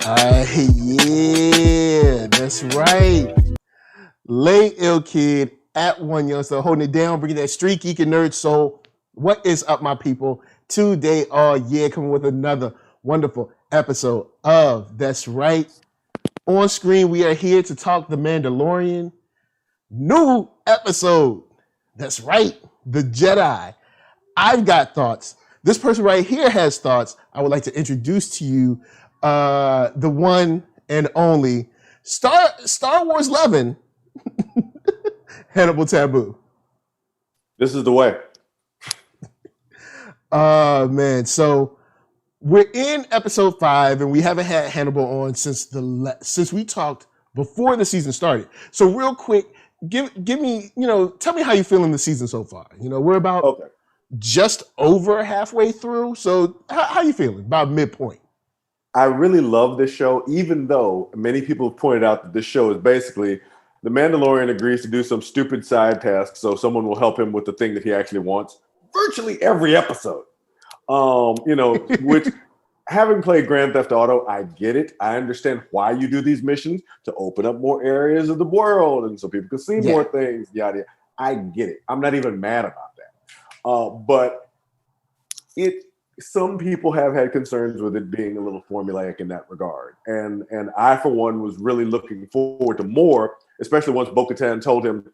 Yeah, that's right. Lay Ill Kid at OneYoungsta, holding it down, bringing that StreetGeek and NERDSoul. What is up, my people? Today, coming with another wonderful episode of That's Right. On screen, we are here to talk The Mandalorian. New episode. That's right. The Jedi. I've got thoughts. This person right here has thoughts. I would like to introduce to you the one and only Star Wars loving Hannibal Taboo. This is the way. Man, so we're in episode 5, and we haven't had Hannibal on since we talked before the season started. So real quick, give me, tell me how you feeling the season so far. We're about just over halfway through. So how you feeling about midpoint? I really love this show, even though many people have pointed out that this show is basically the Mandalorian agrees to do some stupid side task so someone will help him with the thing that he actually wants virtually every episode. Which having played Grand Theft Auto, I get it. I understand why you do these missions to open up more areas of the world and so people can see more things, yada, yada. I get it. I'm not even mad about that. But some people have had concerns with it being a little formulaic in that regard. And I, for one, was really looking forward to more, especially once Bo-Katan told him,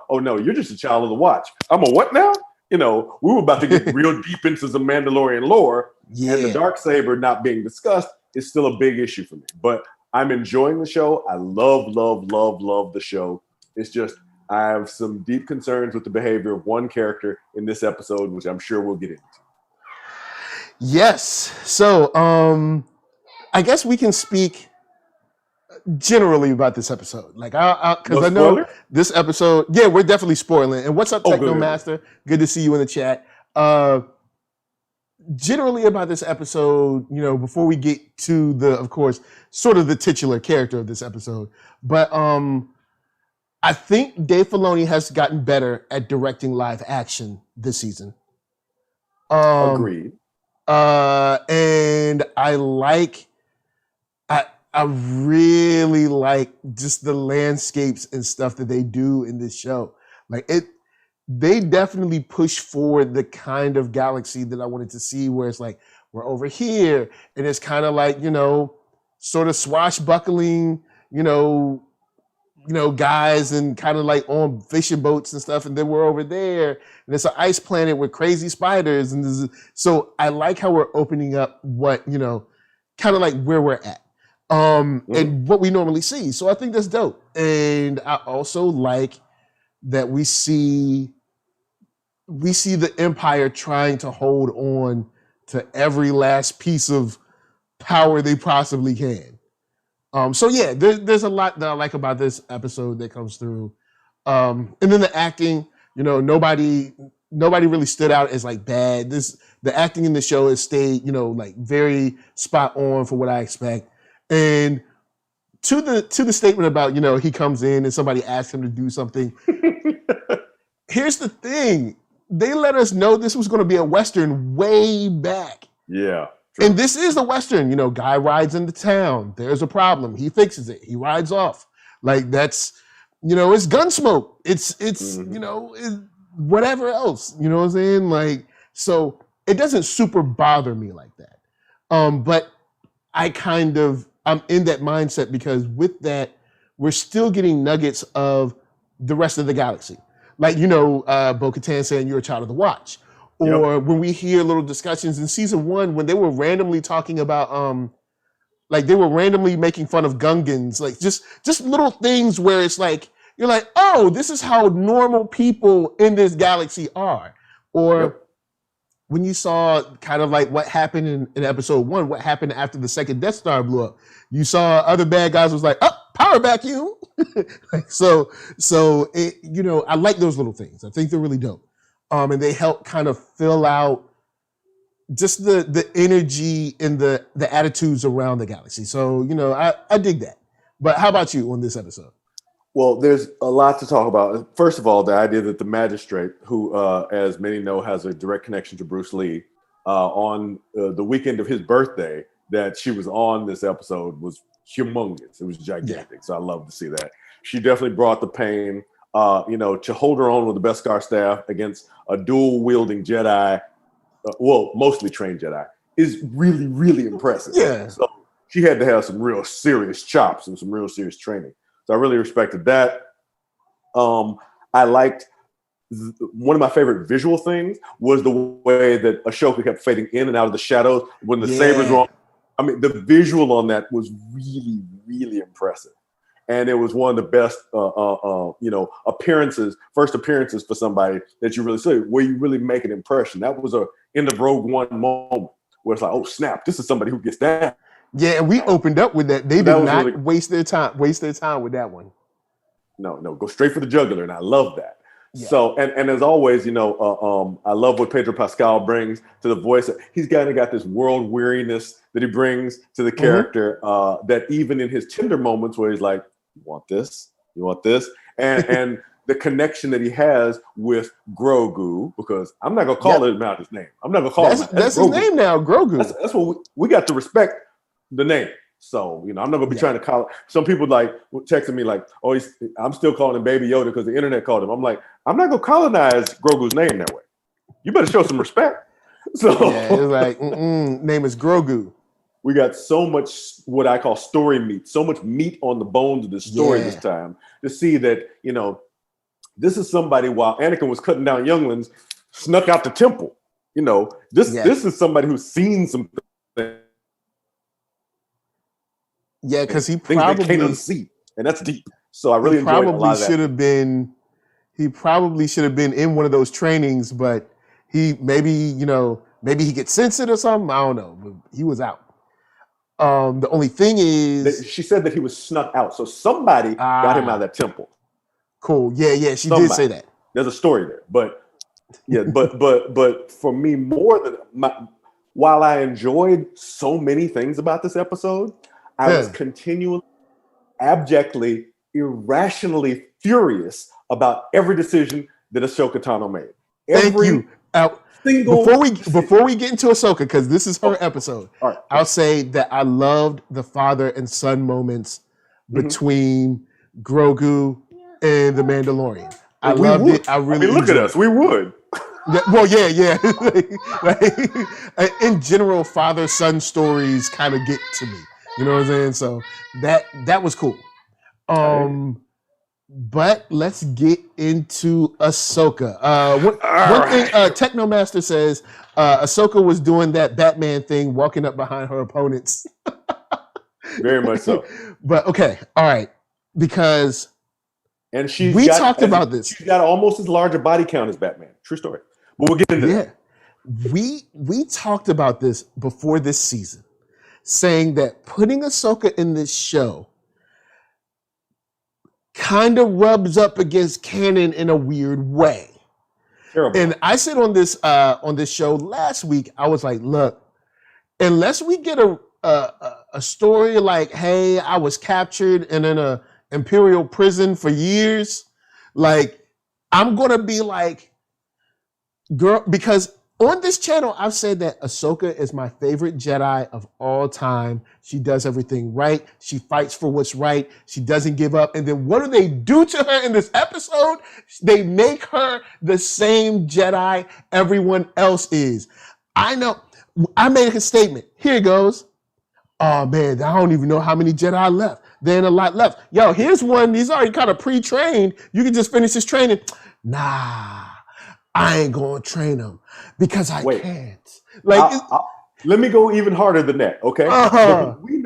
oh, no, you're just a child of the Watch. I'm a what now? We were about to get real deep into some Mandalorian lore, and the Darksaber not being discussed is still a big issue for me. But I'm enjoying the show. I love the show. It's just I have some deep concerns with the behavior of one character in this episode, which I'm sure we'll get into. Yes. So I guess we can speak generally about this episode. Like, because I know this episode, we're definitely spoiling. And what's up, Techno Master? Good to see you in the chat. Generally about this episode, before we get to of course, sort of the titular character of this episode. But I think Dave Filoni has gotten better at directing live action this season. Agreed. And I really like just the landscapes and stuff that they do in this show. Like they definitely push forward the kind of galaxy that I wanted to see, where it's like, we're over here and it's kind of like, sort of swashbuckling, guys and kind of like on fishing boats and stuff. And then we're over there and it's an ice planet with crazy spiders. And so I like how we're opening up what, kind of like where we're at. And what we normally see. So I think that's dope. And I also like that we see the Empire trying to hold on to every last piece of power they possibly can. There's a lot that I like about this episode that comes through. And then the acting, nobody really stood out as like bad. The acting in the show has stayed, like very spot on for what I expect. And to the statement about, he comes in and somebody asks him to do something. Here's the thing. They let us know this was going to be a Western way back. Yeah. True. And this is the Western, guy rides into town. There's a problem. He fixes it. He rides off. Like that's, it's Gunsmoke. It's whatever else, you know what I'm saying? Like, so it doesn't super bother me like that. But I'm in that mindset because with that, we're still getting nuggets of the rest of the galaxy. Like, Bo-Katan saying you're a child of the Watch. Or when we hear little discussions in season 1, when they were randomly talking about, they were randomly making fun of Gungans, like just little things where it's like, you're like, oh, this is how normal people in this galaxy are. Or when you saw kind of like what happened in episode 1, what happened after the second Death Star blew up, you saw other bad guys was like, oh, power vacuum. So it, I like those little things. I think they're really dope. And they help kind of fill out just the energy and the attitudes around the galaxy. So, I dig that. But how about you on this episode? Well, there's a lot to talk about. First of all, the idea that the magistrate, who, as many know, has a direct connection to Bruce Lee, on the weekend of his birthday, that she was on this episode was humongous. It was gigantic. So I love to see that. She definitely brought the pain. To hold her own with the Beskar staff against a dual-wielding Jedi, mostly trained Jedi, is really, really impressive. Yeah. So she had to have some real serious chops and some real serious training. So I really respected that. I liked one of my favorite visual things was the way that Ashoka kept fading in and out of the shadows when the sabers were on. I mean, the visual on that was really, really impressive. And it was one of the best, first appearances for somebody that you really see, where you really make an impression. That was a end of Rogue One moment where it's like, oh snap, this is somebody who gets down. Yeah, and we opened up with that. They did not really waste their time with that one. No, go straight for the jugular, and I love that. Yeah. So, and as always, I love what Pedro Pascal brings to the voice. He's got this world weariness that he brings to the character. That even in his tender moments, where he's like, "You want this? You want this?" and the connection that he has with Grogu, because I'm not gonna call him out his name. I'm not gonna call him. That's his name now, Grogu. That's what we got to respect the name. So, I'm not going to be trying to call it. Some people texting me like, oh, I'm still calling him Baby Yoda because the internet called him. I'm like, I'm not going to colonize Grogu's name that way. You better show some respect. So it's like, name is Grogu. We got so much what I call story meat, so much meat on the bones of the story this time to see that, this is somebody while Anakin was cutting down younglings, snuck out the temple. This is somebody who's seen some things. Yeah, because he probably can't unsee, and that's deep. So I really enjoyed a lot of that. He probably should have been in one of those trainings, but maybe he gets censored or something. I don't know. But he was out. The only thing is, she said that he was snuck out, so somebody got him out of that temple. Cool. Yeah. She did say that. There's a story there, but but for me, while I enjoyed so many things about this episode, I was continually, abjectly, irrationally furious about every decision that Ahsoka Tano made. Thank you. Before we get into Ahsoka, because this is her episode, I'll say that I loved the father and son moments between Grogu and the Mandalorian. I loved it. I really look at us. We would. Yeah. In general, father-son stories kind of get to me. You know what I'm saying? So that was cool. But let's get into Ahsoka. One thing Technomaster says, Ahsoka was doing that Batman thing, walking up behind her opponents. Very much so. But okay, all right. Because she's talked about this. She's got almost as large a body count as Batman. True story. But we'll get into that. We talked about this before this season, saying that putting Ahsoka in this show kind of rubs up against canon in a weird way. Terrible. And I said on this show last week, I was like, look, unless we get a story like, hey, I was captured and in a Imperial prison for years, like, I'm gonna be like, girl, because on this channel, I've said that Ahsoka is my favorite Jedi of all time. She does everything right. She fights for what's right. She doesn't give up. And then what do they do to her in this episode? They make her the same Jedi everyone else is. I know. I made a statement. Here it goes. Oh, man, I don't even know how many Jedi left. There ain't a lot left. Yo, here's one. He's already kind of pre-trained. You can just finish his training. Nah, I ain't going to train him. Because I can't. Like, let me go even harder than that, okay? We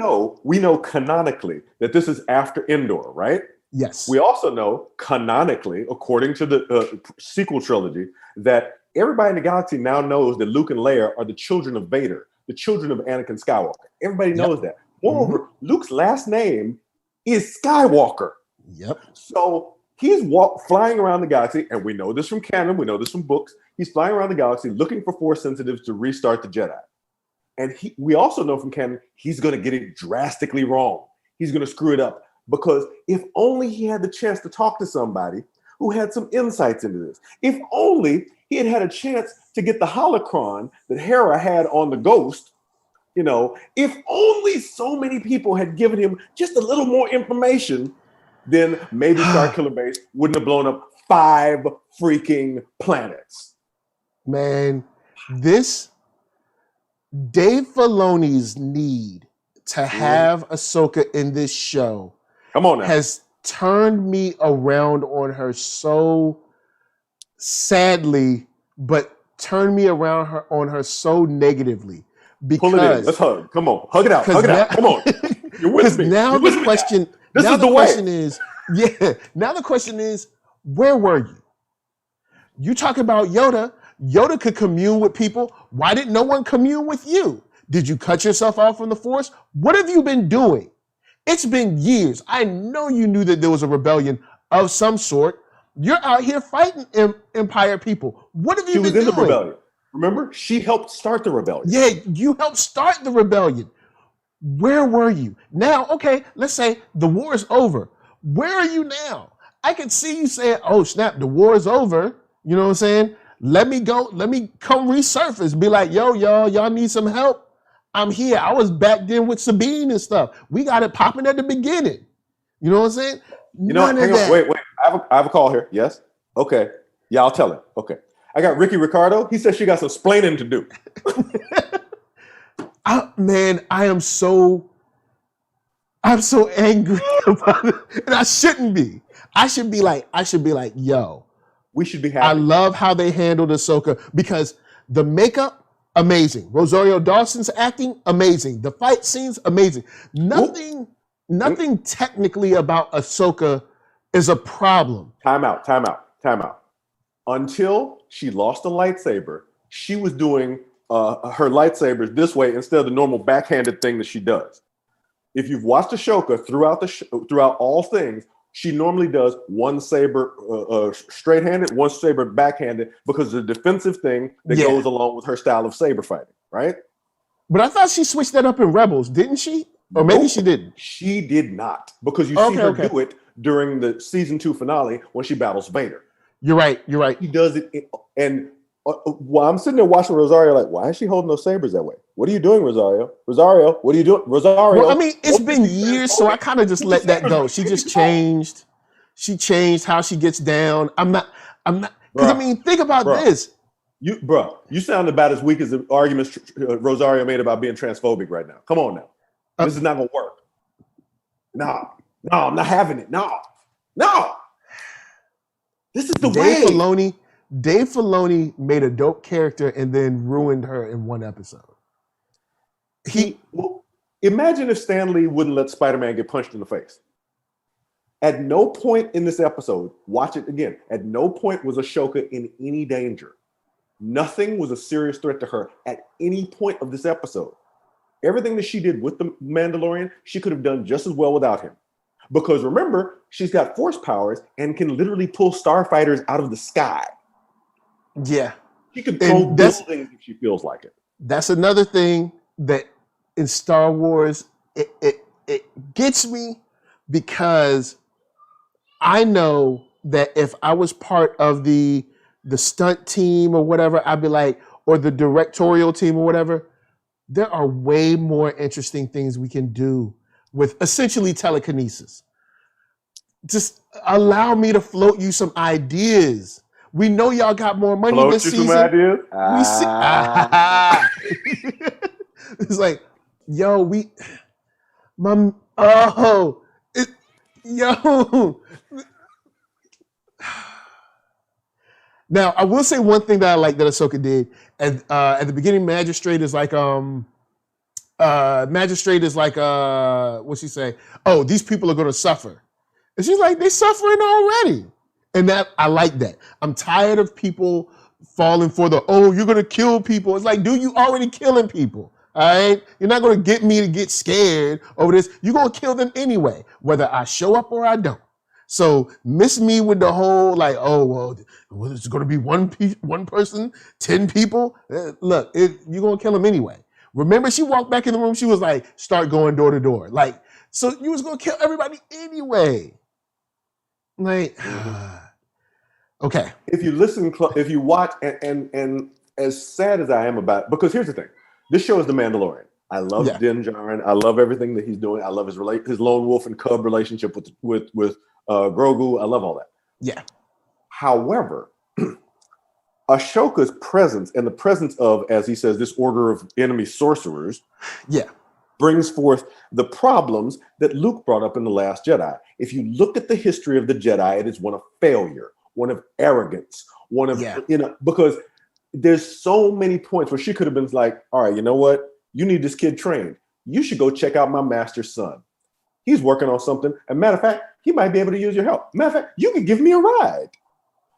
know canonically that this is after Endor, right? Yes. We also know canonically, according to the sequel trilogy, that everybody in the galaxy now knows that Luke and Leia are the children of Vader, the children of Anakin Skywalker. Everybody knows that. Moreover, Luke's last name is Skywalker. Yep. So he's flying around the galaxy, and we know this from canon, we know this from books. He's flying around the galaxy looking for Force sensitives to restart the Jedi. And we also know from canon, he's going to get it drastically wrong. He's going to screw it up. Because if only he had the chance to talk to somebody who had some insights into this. If only he had a chance to get the holocron that Hera had on the Ghost You know, if only so many people had given him just a little more information, then maybe Starkiller Base wouldn't have blown up 5 freaking planets. Man, this Dave Filoni's need to have Ahsoka in this show has turned me around on her so sadly, but turned me around on her so negatively. Because, pull it in. Let's hug. Come on. Hug it out. Hug it out. Come on. You're with me. Now the question, now the question is, now the question is, where were you? You talk about Yoda. Yoda could commune with people. Why didn't no one commune with you? Did you cut yourself off from the Force? What have you been doing? It's been years. I know you knew that there was a rebellion of some sort. You're out here fighting Empire people. What have you been doing? She was in the rebellion. Remember, she helped start the rebellion. Yeah, you helped start the rebellion. Where were you? Now, okay, let's say the war is over. Where are you now? I can see you saying, oh, snap, the war is over. You know what I'm saying? Let me go. Let me come resurface. Be like, yo, y'all need some help? I'm here. I was back then with Sabine and stuff. We got it popping at the beginning. You know what I'm saying? You know, hang on, wait. I have a call here. Yes? Okay. Yeah, I'll tell him. Okay. I got Ricky Ricardo. He says she got some splaining to do. Man, I'm so angry about it. And I shouldn't be. I should be like, yo. We should be happy. I love how they handled Ahsoka because the makeup, amazing. Rosario Dawson's acting, amazing. The fight scenes, amazing. Nothing technically about Ahsoka is a problem. Time out. Until she lost a lightsaber, she was doing her lightsabers this way instead of the normal backhanded thing that she does. If you've watched Ahsoka throughout all things, she normally does one saber straight-handed, one saber backhanded because of the defensive thing that goes along with her style of saber fighting, right? But I thought she switched that up in Rebels, didn't she? Or maybe she didn't. She did not, because you see her do it during the season 2 finale when she battles Vader. You're right. She does it, and while I'm sitting there watching Rosario, like, why is she holding those sabers that way? What are you doing, Rosario? Rosario, what are you doing, Rosario? Well, I mean, it's been years, so I kind of just let that go. She just changed. She changed how she gets down. I'm not. Because I mean, think about this. You sound about as weak as the arguments Rosario made about being transphobic right now. Come on now, this is not gonna work. No, I'm not having it. No. This is the way. Dave Filoni made a dope character and then ruined her in one episode. Imagine if Stan Lee wouldn't let Spider-Man get punched in the face. At no point in this episode, watch it again, at no point was Ahsoka in any danger. Nothing was a serious threat to her at any point of this episode. Everything that she did with the Mandalorian, she could have done just as well without him. Because remember, she's got force powers and can literally pull starfighters out of the sky. Yeah. She could throw buildings if she feels like it. That's another thing that in Star Wars, it gets me because I know that if I was part of the stunt team or whatever, I'd be like, or the directorial team or whatever, there are way more interesting things we can do with essentially telekinesis. Just allow me to float you some ideas. We know y'all got more money this season. Some ideas? It's like, yo, Now, I will say one thing that I like that Ahsoka did. At the beginning, Magistrate is like, what's she say? Oh, these people are going to suffer. And she's like, they're suffering already. And that, I like that. I'm tired of people falling for you're going to kill people. It's like, dude, you already killing people. All right? You're not going to get me to get scared over this. You're going to kill them anyway, whether I show up or I don't. So miss me with the whole like, oh, well, it's going to be one person, 10 people. Look, you're going to kill them anyway. Remember, she walked back in the room. She was like, start going door to door. Like, so you was going to kill everybody anyway. Like, okay. If you listen, if you watch, and as sad as I am about it, because here's the thing. This show is The Mandalorian. I love Yeah. Din Djarin. I love everything that he's doing. I love his lone wolf and cub relationship with Grogu. I love all that. Yeah. However, Ashoka's presence and the presence of, as he says, this order of enemy sorcerers, Yeah. brings forth the problems that Luke brought up in The Last Jedi. If you look at the history of the Jedi, it is one of failure, one of arrogance, one of, because there's so many points where she could have been like, all right, you know what? You need this kid trained. You should go check out my master's son. He's working on something. And matter of fact, he might be able to use your help. Matter of fact, you can give me a ride.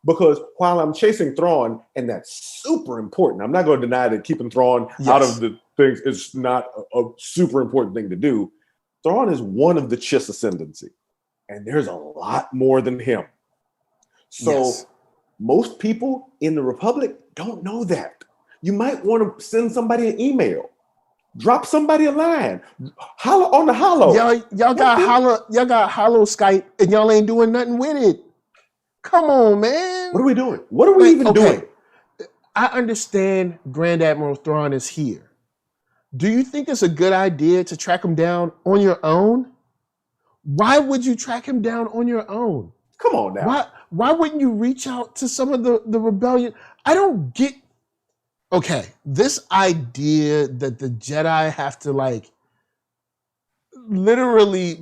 Because while I'm chasing Thrawn, and that's super important, I'm not going to deny that keeping Thrawn out of the things is not a super important thing to do. Thrawn is one of the Chiss ascendancy, and there's a lot more than him. So most people in the Republic don't know that. You might want to send somebody an email, drop somebody a line, holler on the hollow. Y'all got hollow Skype, and y'all ain't doing nothing with it. Come on, man. What are we doing? What are we even doing? I understand Grand Admiral Thrawn is here. Do you think it's a good idea to track him down on your own? Why would you track him down on your own? Come on now. Why wouldn't you reach out to some of the rebellion? I don't get... Okay, this idea that the Jedi have to like literally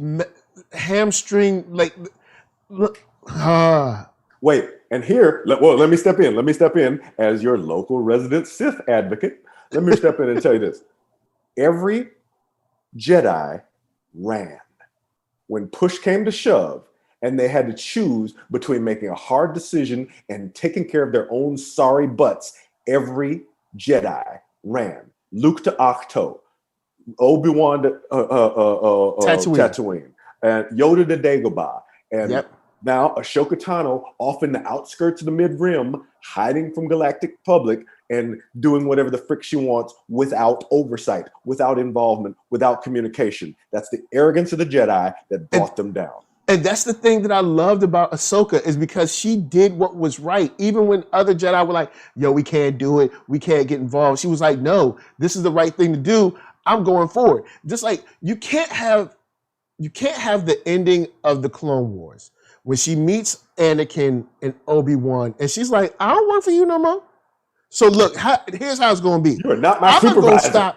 hamstring like... Wait, and here, let me step in. Let me step in as your local resident Sith advocate. Let me step in and tell you this. Every Jedi ran when push came to shove and they had to choose between making a hard decision and taking care of their own sorry butts. Every Jedi ran. Luke to Ahch-To, Obi-Wan to Tatooine, and Yoda to Dagobah, and now Ashoka Tano off in the outskirts of the mid-rim, hiding from galactic public and doing whatever the frick she wants without oversight, without involvement, without communication. That's the arrogance of the Jedi that brought them down. And that's the thing that I loved about Ahsoka, is because she did what was right. Even when other Jedi were like, yo, we can't do it, we can't get involved. She was like, no, this is the right thing to do. I'm going forward. Just like you can't have the ending of the Clone Wars when she meets Anakin and Obi-Wan, and she's like, I don't work for you no more. So look, here's how it's going to be. You are not my supervisor.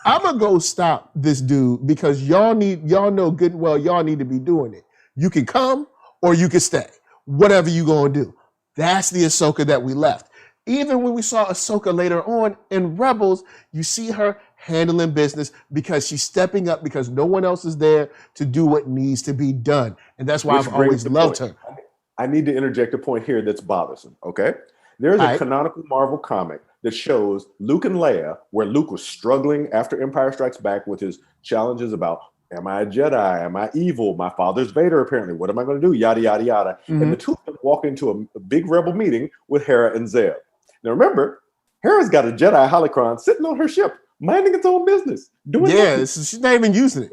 I'm going to go stop this dude because y'all know good and well y'all need to be doing it. You can come or you can stay. Whatever you going to do. That's the Ahsoka that we left. Even when we saw Ahsoka later on in Rebels, you see her handling business because she's stepping up because no one else is there to do what needs to be done. And that's why I've always loved her. I need to interject a point here that's bothersome, okay? There's a canonical Marvel comic that shows Luke and Leia, where Luke was struggling after Empire Strikes Back with his challenges about, am I a Jedi? Am I evil? My father's Vader, apparently. What am I going to do? Yada, yada, yada. Mm-hmm. And the two of them walk into a big rebel meeting with Hera and Zeb. Now remember, Hera's got a Jedi holocron sitting on her ship, minding its own business. She's not even using it.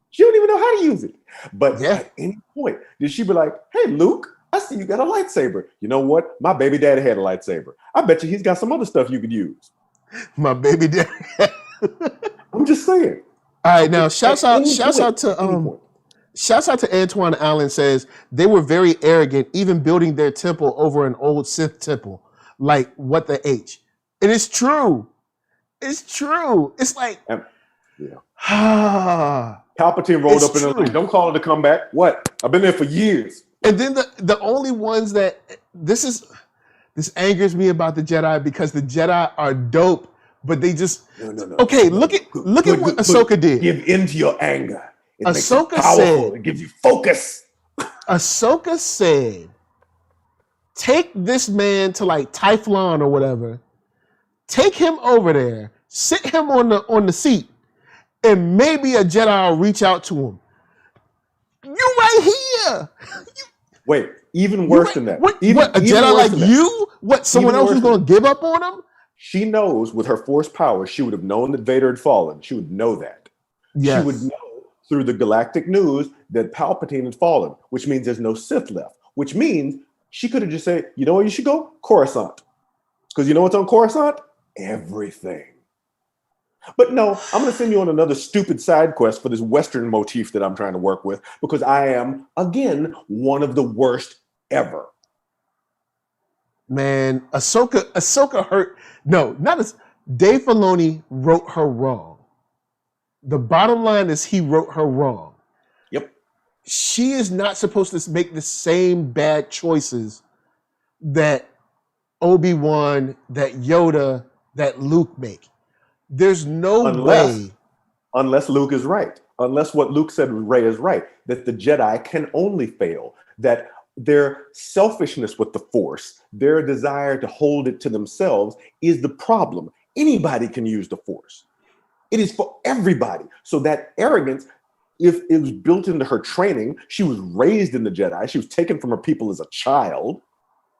She don't even know how to use it. But at any point, did she be like, hey, Luke, I see you got a lightsaber. You know what? My baby daddy had a lightsaber. I bet you he's got some other stuff you could use. My baby daddy. I'm just saying. All right, now shouts out to Antoine Allen. Says they were very arrogant, even building their temple over an old Sith temple. Like, what the H? And it's true. It's true. It's like, Palpatine rolled up in the like, don't call it a comeback. What? I've been there for years. And then the only ones that this angers me about the Jedi, because the Jedi are dope, but they just look at what Ahsoka did. Give in to your anger. Ahsoka said, it gives you focus. Ahsoka said, take this man to like Typhon or whatever, take him over there, sit him on the seat, and maybe a Jedi will reach out to him. You right here. Wait, even worse than that. What, a Jedi like you? What, someone else who's going to give up on him? She knows with her force power, she would have known that Vader had fallen. She would know that. Yes. She would know through the galactic news that Palpatine had fallen, which means there's no Sith left, which means she could have just said, you know where you should go? Coruscant. Because you know what's on Coruscant? Everything. But no, I'm going to send you on another stupid side quest for this Western motif that I'm trying to work with because I am, again, one of the worst ever. Man, Ahsoka hurt. No, not as Dave Filoni wrote her wrong. The bottom line is he wrote her wrong. Yep. She is not supposed to make the same bad choices that Obi-Wan, that Yoda, that Luke make. There's no way. Unless Luke is right. Unless what Luke said Rey is right. That the Jedi can only fail. That their selfishness with the Force, their desire to hold it to themselves is the problem. Anybody can use the Force. It is for everybody. So that arrogance, if it was built into her training, she was raised in the Jedi. She was taken from her people as a child.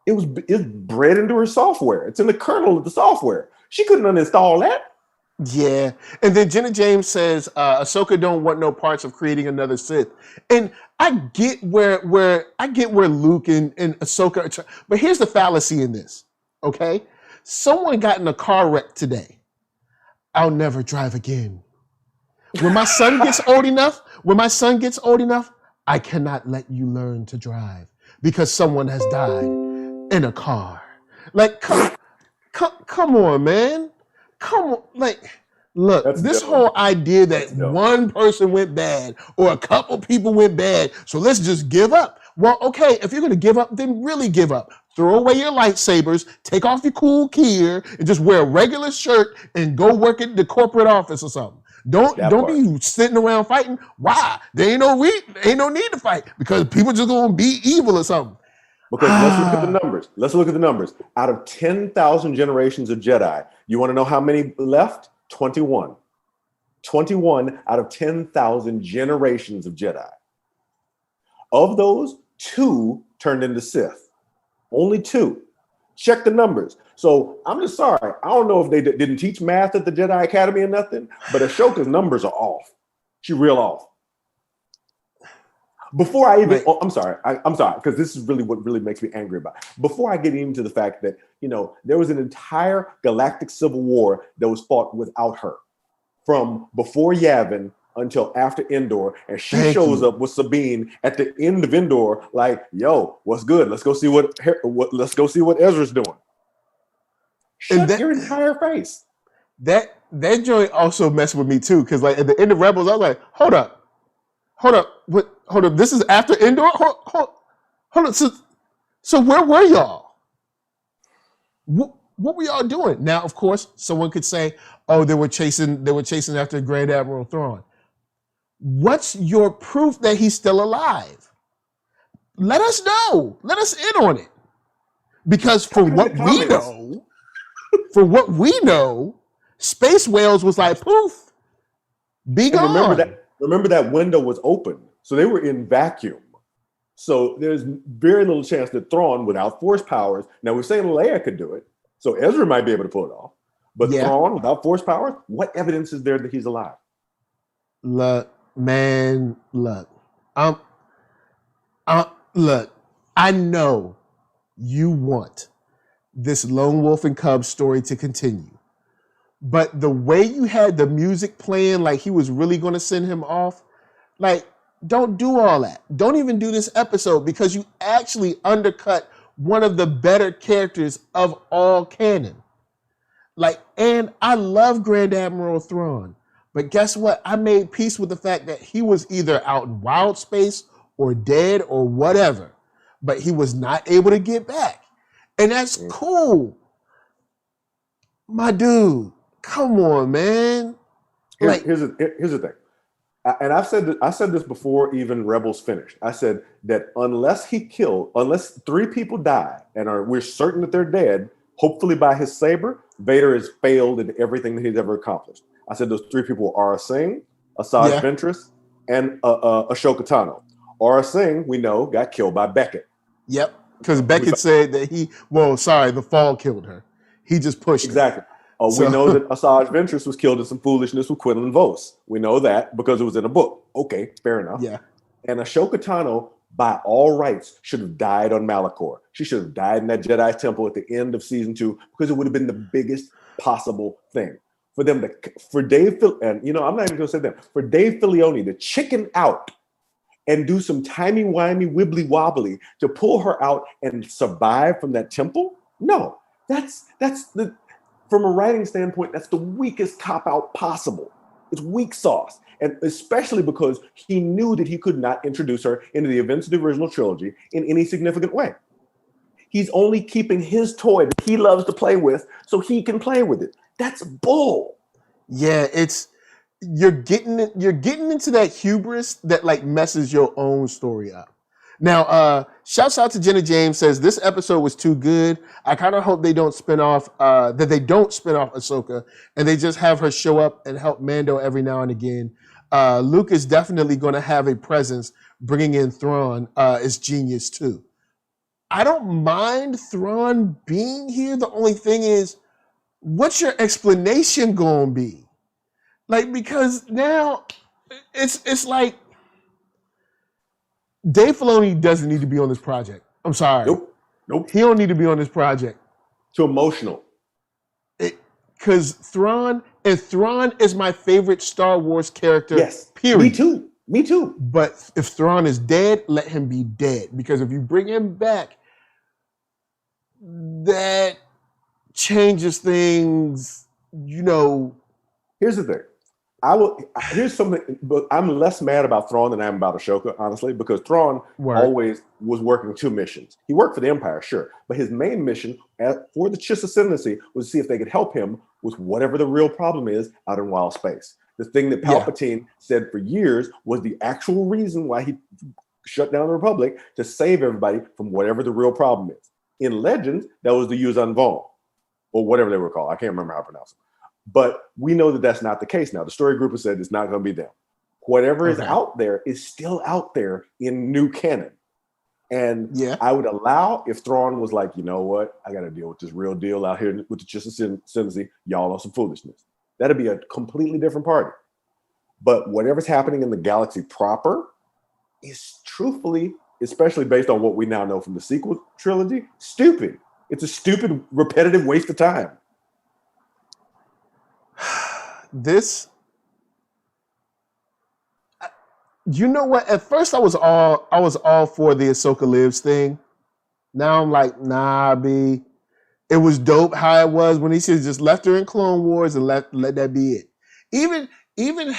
It's bred into her software. It's in the kernel of the software. She couldn't uninstall that. Yeah. And then Jenna James says, Ahsoka don't want no parts of creating another Sith. And I get where Luke and Ahsoka are trying, but here's the fallacy in this. Okay? Someone got in a car wreck today. I'll never drive again. When my son gets old enough, I cannot let you learn to drive because someone has died in a car. Like, come on, man. Come on. Like, look, That's this dumb. whole idea that That's dumb. one person went bad or a couple people went bad, so let's just give up. Well, okay, if you're going to give up, then really give up. Throw away your lightsabers, take off your cool gear, and just wear a regular shirt and go work at the corporate office or something. Don't be sitting around fighting. Why? There ain't no need to fight because people just gonna be evil or something. Because let's look at the numbers. Let's look at the numbers. Out of 10,000 generations of Jedi, you want to know how many left? 21. 21 out of 10,000 generations of Jedi. Of those, 2 turned into Sith. Only 2. Check the numbers. So I'm just sorry. I don't know if they didn't teach math at the Jedi Academy or nothing, but Ashoka's numbers are off. She's real off. Before I even, I'm sorry, because this is really what really makes me angry about it. Before I get into the fact that, there was an entire galactic civil war that was fought without her from before Yavin until after Endor. And she shows up with Sabine at the end of Endor, like, yo, what's good? Let's go see what Ezra's doing. Shut your entire face. That joint also messed with me too, because like at the end of Rebels, I was like, hold up. This is after Endor? Hold on. So where were y'all? What were y'all doing? Now, of course, someone could say, oh, they were chasing after Grand Admiral Thrawn. What's your proof that he's still alive? Let us know. Let us in on it. Because for what we know, Space Whales was like, poof, be gone. Remember that window was open. So they were in vacuum. So there's very little chance that Thrawn, without force powers, now we're saying Leia could do it. So Ezra might be able to pull it off. But Thrawn, without force powers, what evidence is there that he's alive? Look. I know you want this Lone Wolf and Cub story to continue. But the way you had the music playing like he was really going to send him off, like, don't do all that. Don't even do this episode because you actually undercut one of the better characters of all canon. Like, and I love Grand Admiral Thrawn, but guess what? I made peace with the fact that he was either out in wild space or dead or whatever, but he was not able to get back. And that's cool. My dude, come on, man. Here's the thing. And I said this before even Rebels finished. I said that unless 3 people die and we're certain that they're dead, hopefully by his saber, Vader has failed in everything that he's ever accomplished. I said those 3 people were Aurra Sing, Asajj Ventress, and Ashoka Tano. Aurra Sing, we know, got killed by Beckett. Yep, because Beckett said that the fall killed her. He just pushed her. We know that Asajj Ventress was killed in some foolishness with Quinlan Vos. We know that because it was in a book. Okay, fair enough. Yeah. And Ashoka Tano, by all rights, should have died on Malachor. She should have died in that Jedi temple at the end of season 2 because it would have been the biggest possible thing. for them to, for Dave, and I'm not even gonna say that, for Dave Filoni to chicken out and do some timey-wimey, wibbly-wobbly to pull her out and survive from that temple? No, that's the, from a writing standpoint, that's the weakest cop-out possible. It's weak sauce. And especially because he knew that he could not introduce her into the events of the original trilogy in any significant way. He's only keeping his toy that he loves to play with so he can play with it. That's bull. Yeah, you're getting into that hubris that like messes your own story up. Now, shouts out to Jenna James, says this episode was too good. I kind of hope they don't spin off Ahsoka and they just have her show up and help Mando every now and again. Luke is definitely going to have a presence. Bringing in Thrawn is genius too. I don't mind Thrawn being here. The only thing is, what's your explanation going to be? Like, because now it's like Dave Filoni doesn't need to be on this project. I'm sorry. Nope. He don't need to be on this project. Too emotional. Because Thrawn is my favorite Star Wars character. Yes. Period. Me too. But if Thrawn is dead, let him be dead. Because if you bring him back, that changes things, Here's the thing. Here's something, but I'm less mad about Thrawn than I am about Ahsoka, honestly, because Thrawn always was working two missions. He worked for the Empire, sure, but his main mission for the Chiss Ascendancy was to see if they could help him with whatever the real problem is out in wild space. The thing that Palpatine said for years was the actual reason why he shut down the Republic, to save everybody from whatever the real problem is. In Legends, that was the Yuuzhan Vong, or whatever they were called. I can't remember how to pronounce it. But we know that that's not the case now. The story group has said it's not going to be them. Whatever is out there is still out there in new canon. And I would allow if Thrawn was like, you know what, I got to deal with this real deal out here with the Chiss Ascendancy. Y'all on some foolishness. That'd be a completely different party. But whatever's happening in the galaxy proper is truthfully, especially based on what we now know from the sequel trilogy, stupid. It's a stupid, repetitive waste of time. You know what? At first, I was all for the Ahsoka Lives thing. Now I'm like, nah, B. It was dope how it was when he should have just left her in Clone Wars and let that be it. Even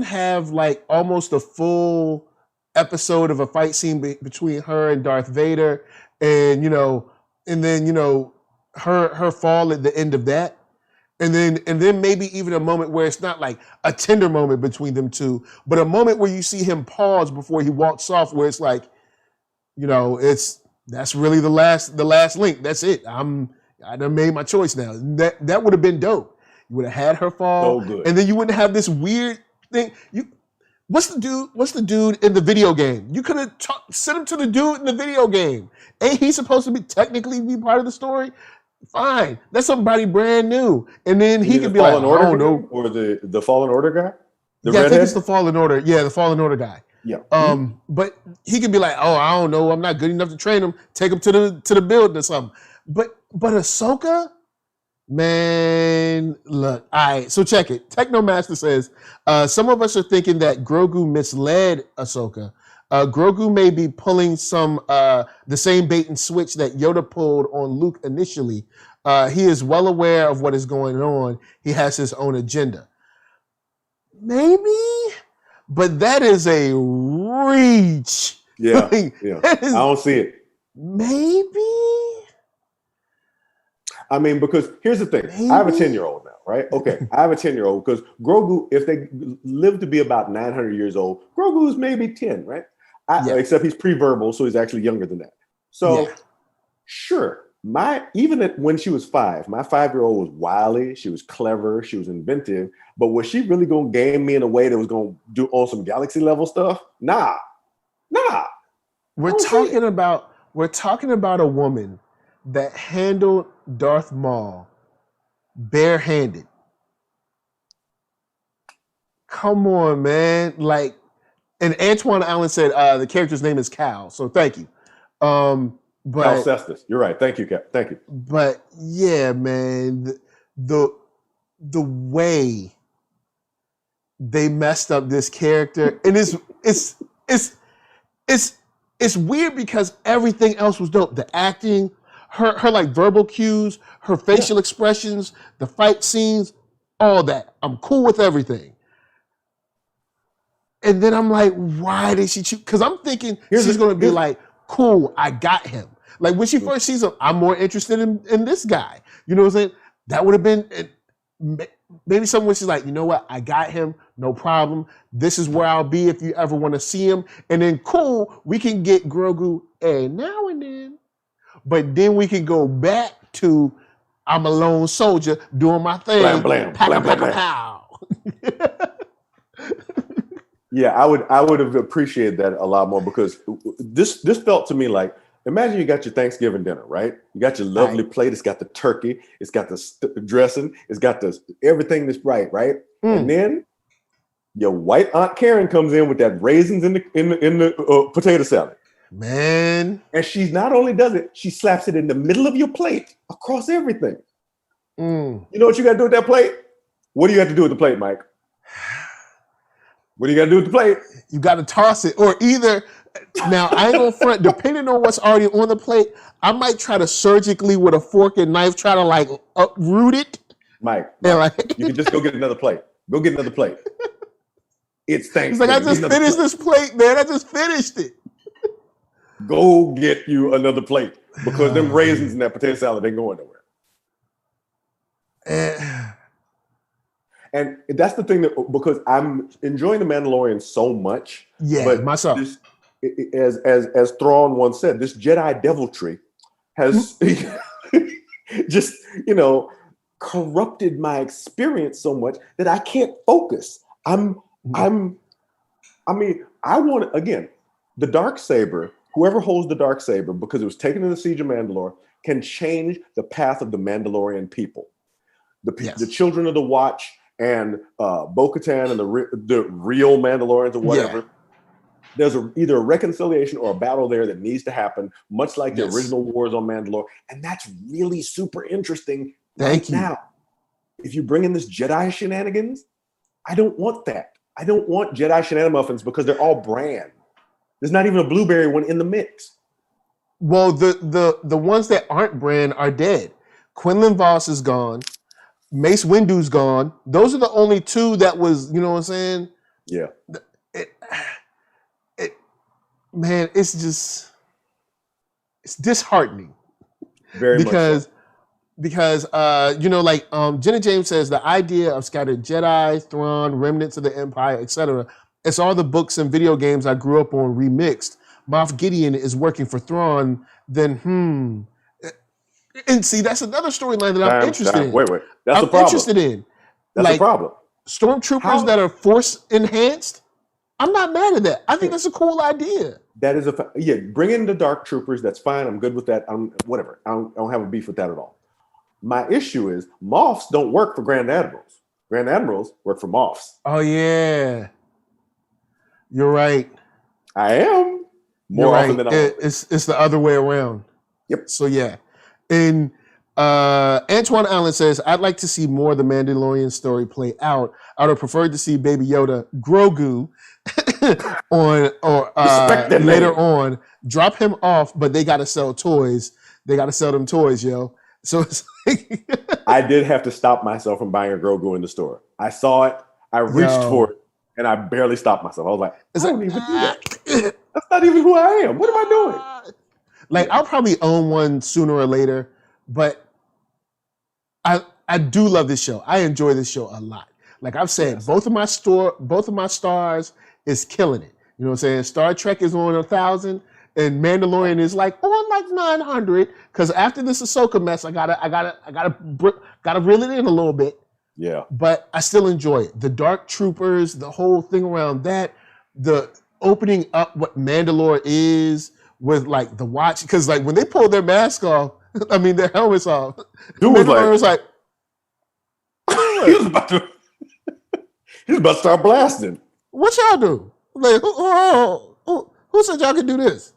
have like almost a full episode of a fight scene between her and Darth Vader, and then her fall at the end of that. And then maybe even a moment where it's not like a tender moment between them two, but a moment where you see him pause before he walks off, where it's like, that's really the last link. That's it. I done made my choice now. That would have been dope. You would have had her fall, and then you wouldn't have this weird thing. What's the dude in the video game? You could have sent him to the dude in the video game. Ain't he supposed to technically be part of the story? Fine, that's somebody brand new, and then he could be like, I don't know, or the Fallen Order guy. I think it's the Fallen Order. Yeah, the Fallen Order guy. Yeah. But he could be like, oh, I don't know, I'm not good enough to train him. Take him to the building or something. But Ahsoka, man, look. All right, so check it. Technomaster says some of us are thinking that Grogu misled Ahsoka. Grogu may be pulling the same bait and switch that Yoda pulled on Luke initially. He is well aware of what is going on. He has his own agenda. Maybe, but that is a reach. Yeah, I don't see it. Maybe. I mean, because here's the thing. Maybe. I have a 10-year-old now, right? Okay, I have a 10-year-old because Grogu, if they live to be about 900 years old, Grogu is maybe 10, right? Except he's pre-verbal, so he's actually younger than that. So, sure, when she was 5, my 5-year-old was wily, she was clever, she was inventive, but was she really going to game me in a way that was going to do on some galaxy level stuff? Nah. We're talking about a woman that handled Darth Maul barehanded. Come on, man. Like, and Antoine Allen said the character's name is Cal, so thank you. Cal Cestus. You're right. Thank you, Cal. Thank you. But yeah, man, the way they messed up this character, and it's weird because everything else was dope. The acting, her like verbal cues, her facial expressions, the fight scenes, all that. I'm cool with everything. And then I'm like, why did she choose? Because I'm thinking she's going to be like, cool, I got him. Like when she first sees him, I'm more interested in this guy. You know what I'm saying? That would have been maybe someone she's like, you know what? I got him, no problem. This is where I'll be if you ever want to see him. And then cool, we can get Grogu now and then. But then we can go back to I'm a lone soldier doing my thing. Blam, blam, blam, blam, blam. Pow. Yeah, I would have appreciated that a lot more because this felt to me like, imagine you got your Thanksgiving dinner, right? You got your lovely plate. It's got the turkey. It's got the dressing. It's got the everything that's right? And then your white Aunt Karen comes in with that raisins in the potato salad. Man. And she not only does it, she slaps it in the middle of your plate across everything. You know what you got to do with that plate? What do you have to do with the plate, Mike? What do you got to do with the plate? You got to toss it. Or either, now I ain't gonna front, depending on what's already on the plate, I might try to surgically with a fork and knife try to like uproot it. Mike, like, you can just go get another plate. Go get another plate. It's Thanksgiving. It's like, I just finished this plate, man. I just finished it. Go get you another plate because them raisins in that potato salad ain't going nowhere. And that's the thing that because I'm enjoying The Mandalorian so much. Yeah, but myself. As Thrawn once said, this Jedi deviltry has just, corrupted my experience so much that I can't focus. I want, again, the Darksaber, whoever holds the Darksaber, because it was taken in the Siege of Mandalore, can change the path of the Mandalorian people. The children of the Watch and Bo-Katan and the real Mandalorians or whatever. Yeah. There's either a reconciliation or a battle there that needs to happen, much like the original wars on Mandalore. And that's really super interesting. Thank you. Now, if you bring in this Jedi shenanigans, I don't want that. I don't want Jedi shenanigans because they're all brand. There's not even a blueberry one in the mix. Well, the ones that aren't brand are dead. Quinlan Voss is gone. Mace Windu's gone. Those are the only two that was, you know what I'm saying? Yeah. Man, it's disheartening. Very much so. Because Jenna James says the idea of scattered Jedi, Thrawn, remnants of the Empire, etc. It's all the books and video games I grew up on remixed. Moff Gideon is working for Thrawn, then And see, that's another storyline that I'm interested in. Wait. That's I'm the problem. interested in. That's the problem. Stormtroopers that are force enhanced. I'm not mad at that. I think that's a cool idea. That is bring in the Dark Troopers. That's fine. I'm good with that. Whatever. I don't have a beef with that at all. My issue is Moffs don't work for Grand Admirals. Grand Admirals work for Moffs. Oh yeah, you're right. I am more often than not. It's the other way around. Yep. So yeah, and Antoine Allen says I'd like to see more of the Mandalorian story play out. I would have preferred to see Baby Yoda, Grogu, later on. Drop him off, but they got to sell toys. They got to sell them toys, yo. So it's like I did have to stop myself from buying a Grogu in the store. I saw it, I reached for it, and I barely stopped myself. I was like, I don't even do that. That's not even who I am. What am I doing? Like, I'll probably own one sooner or later, but I do love this show. I enjoy this show a lot. Like I've said, both of my stars is killing it. You know what I'm saying? Star Trek is on 1,000. And Mandalorian is like on like 900 because after this Ahsoka mess, I gotta reel it in a little bit. Yeah, but I still enjoy it. The Dark Troopers, the whole thing around that, the opening up what Mandalore is with like the Watch, because like when they pulled their mask off, I mean their helmets off, dude was like he was about to start blasting. What y'all do? Like who said y'all could do this?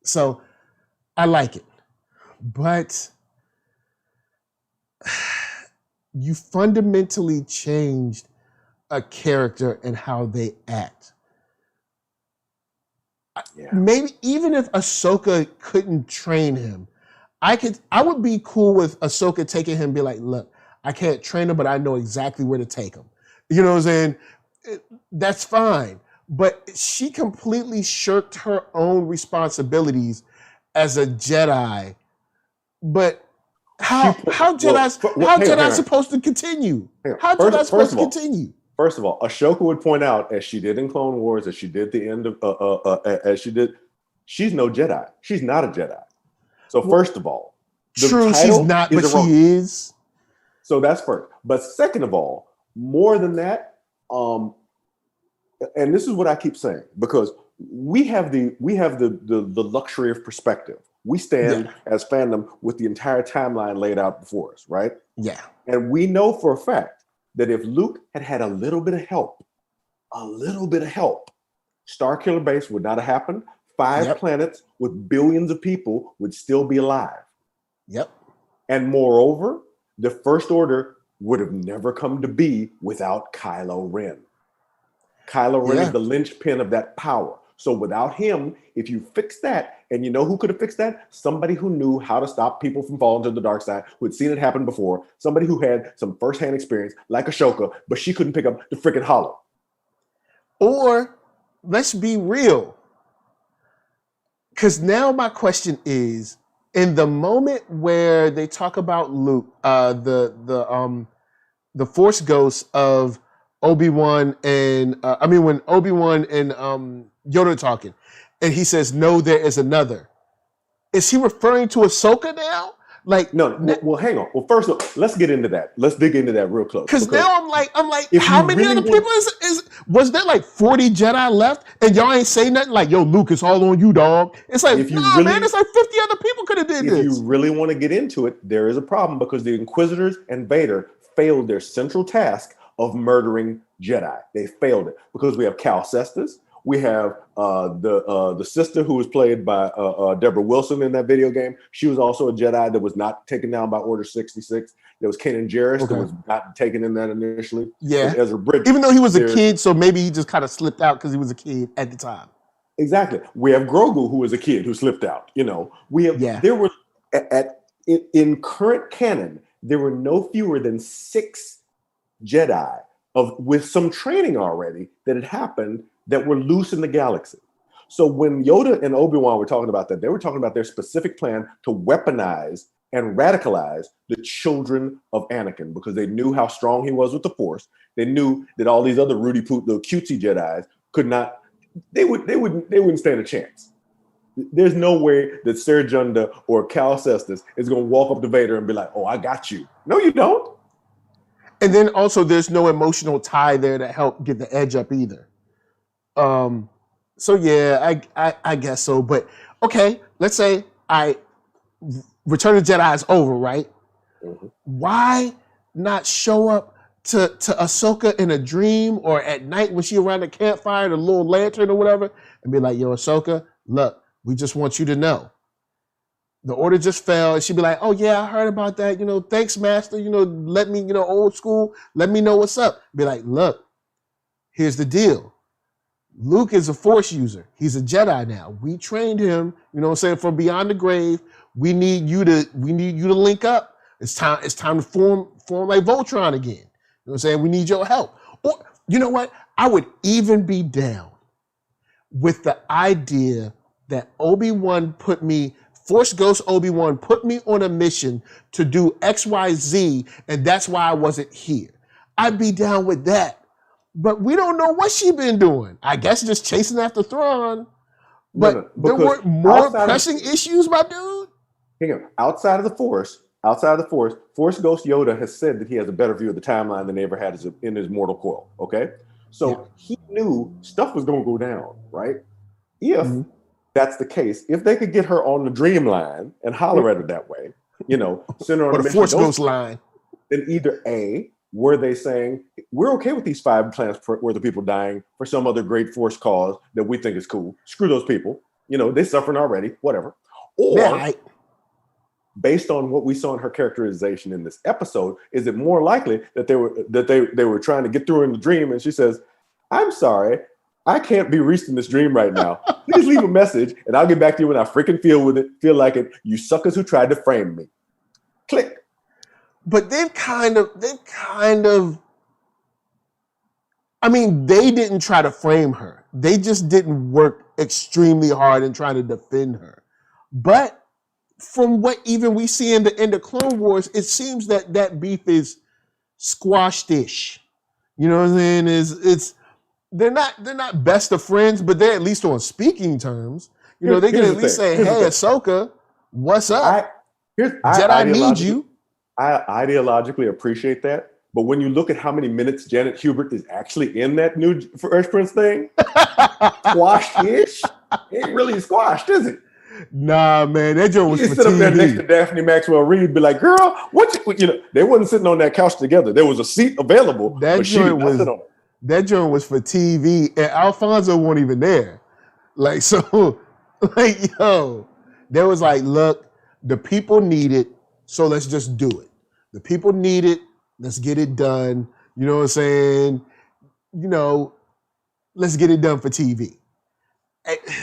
So I like it. But you fundamentally changed a character and how they act. Yeah. Maybe even if Ahsoka couldn't train him, I would be cool with Ahsoka taking him and be like, look, I can't train him, but I know exactly where to take him. You know what I'm saying? That's fine. But she completely shirked her own responsibilities as a Jedi. But how Jedi supposed to continue? How Jedi supposed to continue? First of all, Ashoka would point out, as she did in Clone Wars, as she did the end of, as she did, she's no Jedi. She's not a Jedi. So first of all, true, she's not, but she is. So that's first. But second of all, more than that, and this is what I keep saying, because we have the luxury of perspective. We stand as fandom with the entire timeline laid out before us, right? Yeah. And we know for a fact that if Luke had a little bit of help, Starkiller Base would not have happened. 5 planets with billions of people would still be alive. Yep. And moreover, the First Order would have never come to be without Kylo Ren. Kylo Ren is the linchpin of that power. So without him, if you fix that, and you know who could have fixed that? Somebody who knew how to stop people from falling to the dark side, who had seen it happen before, somebody who had some firsthand experience, like Ashoka, but she couldn't pick up the freaking hollow. Or, let's be real. Because now my question is, in the moment where they talk about Luke, the Force ghosts of Obi-Wan and when Obi-Wan and Yoda are talking, and he says, "No, there is another." Is he referring to Ahsoka now? Like, no. Well, hang on. Well, first of all, let's get into that. Let's dig into that real close. Because now I'm like, how many other people was there like 40 Jedi left, and y'all ain't say nothing? Like, yo, Luke, it's all on you, dog. It's like, man, it's like 50 other people could have did this. If you really want to get into it, there is a problem, because the Inquisitors and Vader failed their central task of murdering Jedi. They failed it because we have Cal Kestis. We have the sister who was played by Deborah Wilson in that video game. She was also a Jedi that was not taken down by Order 66. There was Kanan Jarrus that was not taken in that initially. Yeah. Ezra Bridger. Even though he was a kid, so maybe he just kind of slipped out because he was a kid at the time. Exactly. We have Grogu, who was a kid who slipped out. You know, we have there were in current canon, there were no fewer than 6 Jedi with some training already that had happened that were loose in the galaxy. So when Yoda and Obi-Wan were talking about that, they were talking about their specific plan to weaponize and radicalize the children of Anakin, because they knew how strong he was with the Force. They knew that all these other Rudy Poot, the cutesy Jedis could not, they wouldn't stand a chance. There's no way that Ser Junda or Cal Kestis is going to walk up to Vader and be like, "Oh, I got you." No, you don't. And then also there's no emotional tie there to help get the edge up either. So yeah, I guess so. But okay, let's say Return of the Jedi is over, right? Mm-hmm. Why not show up to Ahsoka in a dream or at night when she around the campfire, the little lantern or whatever, and be like, "Yo, Ahsoka, look, we just want you to know. The order just fell." And she'd be like, "Oh yeah, I heard about that. You know, thanks, Master. You know, let me, old school, let me know what's up." Be like, "Look, here's the deal. Luke is a Force user. He's a Jedi now. We trained him, you know what I'm saying, from beyond the grave. We need you to link up. It's time to form like Voltron again. You know what I'm saying? We need your help." Or you know what? I would even be down with the idea that Force Ghost Obi-Wan put me on a mission to do XYZ, and that's why I wasn't here. I'd be down with that. But we don't know what she been doing. I guess just chasing after Thrawn. But there weren't more pressing issues, my dude. Hang on. Outside of the Force, Force Ghost Yoda has said that he has a better view of the timeline than he ever had in his mortal coil. Okay? So he knew stuff was going to go down, right? If that's the case, if they could get her on the dream line and holler at her that way, send her on or the Force Ghost line, then either A, were they saying, "We're okay with these 5 planets worth of people dying for some other great Force cause that we think is cool. Screw those people. They're suffering already, whatever." Or based on what we saw in her characterization in this episode, is it more likely that they were trying to get through in the dream, and she says, "I'm sorry, I can't be reached in this dream right now. Please leave a message, and I'll get back to you when I freaking feel like it. You suckers who tried to frame me." Click. But they've kind of. I mean, they didn't try to frame her. They just didn't work extremely hard in trying to defend her. But from what even we see in the end of Clone Wars, it seems that beef is squashed-ish. You know what I'm saying? They're not best of friends, but they're at least on speaking terms. You know, they can at least say, "Hey, Ahsoka, what's up? Jedi need you." I ideologically appreciate that, but when you look at how many minutes Janet Hubert is actually in that new Fresh Prince thing, squashed-ish, it ain't really squashed, is it? Nah, man, that joke was for sit up there TV. next to Daphne Maxwell Reid, be like, "Girl, they wasn't sitting on that couch together. There was a seat available, but she did not sit on it. That joint was for TV, and Alfonso wasn't even there. Like, so, like, yo, there was like, look, the people need it, so let's just do it. The people need it, let's get it done. You know what I'm saying? You know, let's get it done for TV.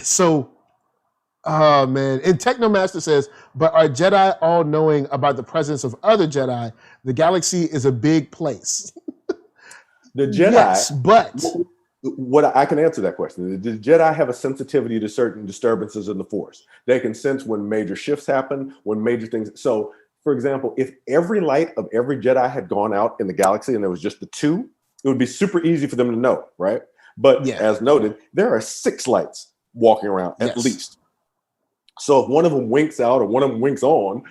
So, oh man. And Technomaster says, but are Jedi all knowing about the presence of other Jedi? The galaxy is a big place. The Jedi, yes, but what I can answer that question. The Jedi have a sensitivity to certain disturbances in the Force. They can sense when major shifts happen, when major things. So, for example, if every light of every Jedi had gone out in the galaxy and there was just the two, it would be super easy for them to know, right? But as noted, there are 6 lights walking around at least. So if one of them winks out or one of them winks on,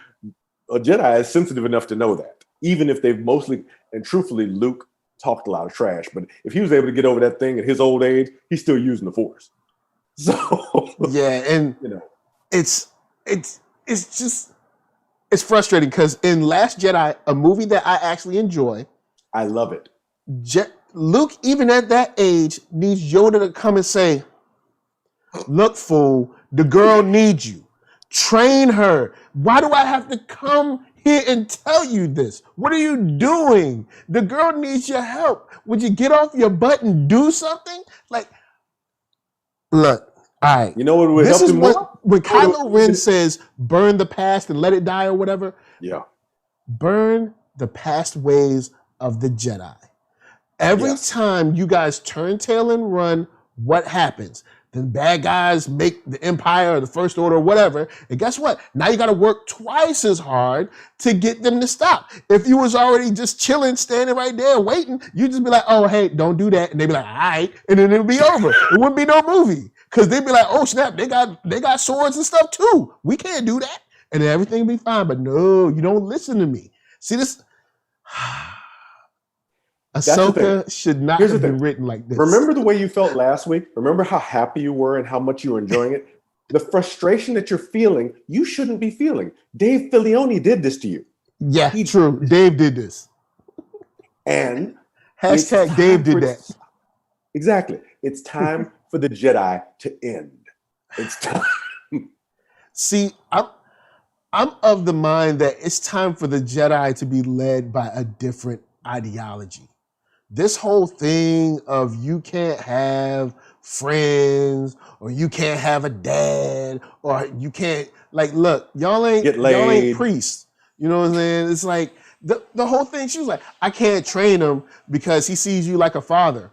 a Jedi is sensitive enough to know that, even if they've mostly and truthfully, Luke talked a lot of trash, but if he was able to get over that thing at his old age, he's still using the Force. So yeah, and you know, it's frustrating because in Last Jedi, a movie that I actually enjoy, I love it. Luke, even at that age, needs Yoda to come and say, "Look, fool, the girl needs you. Train her. Why do I have to come here and tell you this? What are you doing? The girl needs your help. Would you get off your butt and do something?" Like, look, all right. You know what would help him more? When Kylo Ren says, "Burn the past and let it die," or whatever. Yeah. Burn the past ways of the Jedi. Every time you guys turn tail and run, what happens? The bad guys make the Empire or the First Order or whatever. And guess what? Now you got to work twice as hard to get them to stop. If you was already just chilling, standing right there waiting, you'd just be like, "Oh, hey, don't do that." And they'd be like, "All right." And then it'd be over. It wouldn't be no movie. Because they'd be like, "Oh, snap, they got swords and stuff too. We can't do that." And then everything would be fine. But no, you don't listen to me. See this? Ahsoka should not have been written like this. Remember the way you felt last week? Remember how happy you were and how much you were enjoying it? The frustration that you're feeling, you shouldn't be feeling. Dave Filoni did this to you. Yeah, true. Dave did this. And hashtag Dave did that. Exactly. It's time for the Jedi to end. It's time. See, I'm of the mind that it's time for the Jedi to be led by a different ideology. This whole thing of you can't have friends or you can't have a dad or you can't, like, look, y'all ain't priests. You know what I'm saying? It's like the whole thing. She was like, "I can't train him because he sees you like a father."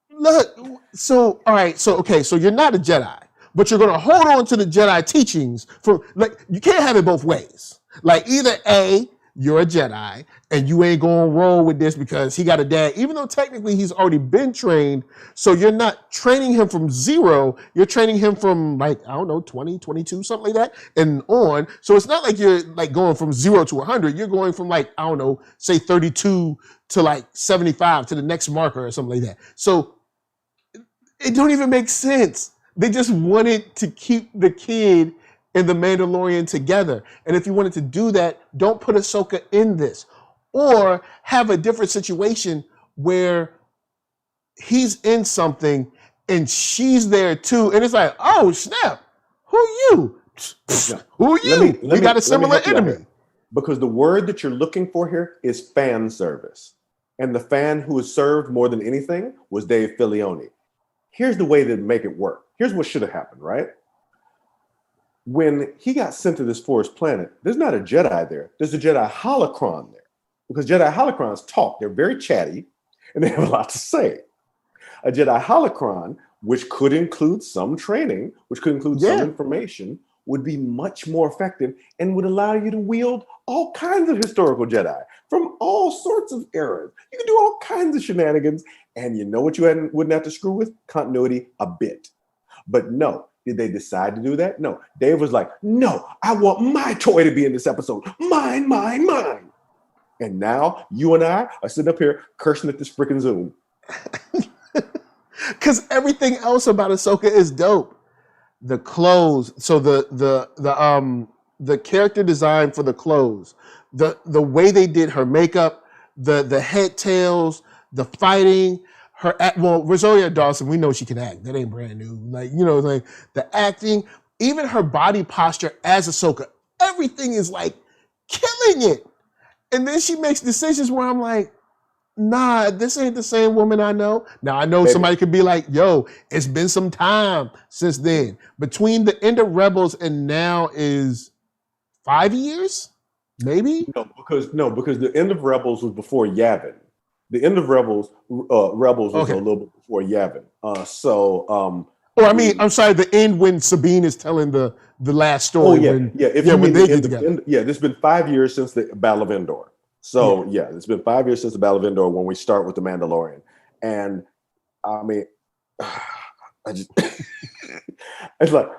Look, so all right, so okay, so you're not a Jedi, but you're gonna hold on to the Jedi teachings from, like, you can't have it both ways. Like, either A, you're a Jedi and you ain't gonna roll with this because he got a dad, even though technically he's already been trained. So you're not training him from 0, you're training him from, like, I don't know, 20, 22, something like that, and on. So it's not like you're like going from 0 to 100. You're going from, like, I don't know, say 32 to like 75 to the next marker or something like that. So it don't even make sense. They just wanted to keep the kid and the Mandalorian together. And if you wanted to do that, don't put Ahsoka in this. Or have a different situation where he's in something and she's there too. And it's like, "Oh, snap, who you? No. Who are you? We got a similar enemy. Because the word that you're looking for here is fan service. And the fan who was served more than anything was Dave Filoni. Here's the way to make it work. Here's what should have happened, right? When he got sent to this forest planet, there's not a Jedi there. There's a Jedi holocron there. Because Jedi holocrons talk. They're very chatty, and they have a lot to say. A Jedi holocron, which could include some training, which could include some information, would be much more effective and would allow you to wield all kinds of historical Jedi from all sorts of eras. You can do all kinds of shenanigans, and you know what you wouldn't have to screw with? Continuity a bit. But no, did they decide to do that? No. Dave was like, no, I want my toy to be in this episode. Mine, mine, mine. And now you and I are sitting up here cursing at this freaking Zoom. Because everything else about Ahsoka is dope. The clothes, so the character design for the clothes, the way they did her makeup, the head tails, the fighting, Rosario Dawson, we know she can act. That ain't brand new. Like, like the acting, even her body posture as Ahsoka, everything is like killing it. And then she makes decisions where I'm like, nah, this ain't the same woman I know. Now, I know somebody could be like, yo, it's been some time since then. Between the end of Rebels and now is 5 years? Maybe? No, because the end of Rebels was before Yavin. The end of Rebels was a little bit before Yavin. I'm sorry, the end when Sabine is telling the last story. When they get together. It's been 5 years since the Battle of Endor. So it's been 5 years since the Battle of Endor when we start with the Mandalorian. And I mean, it's like,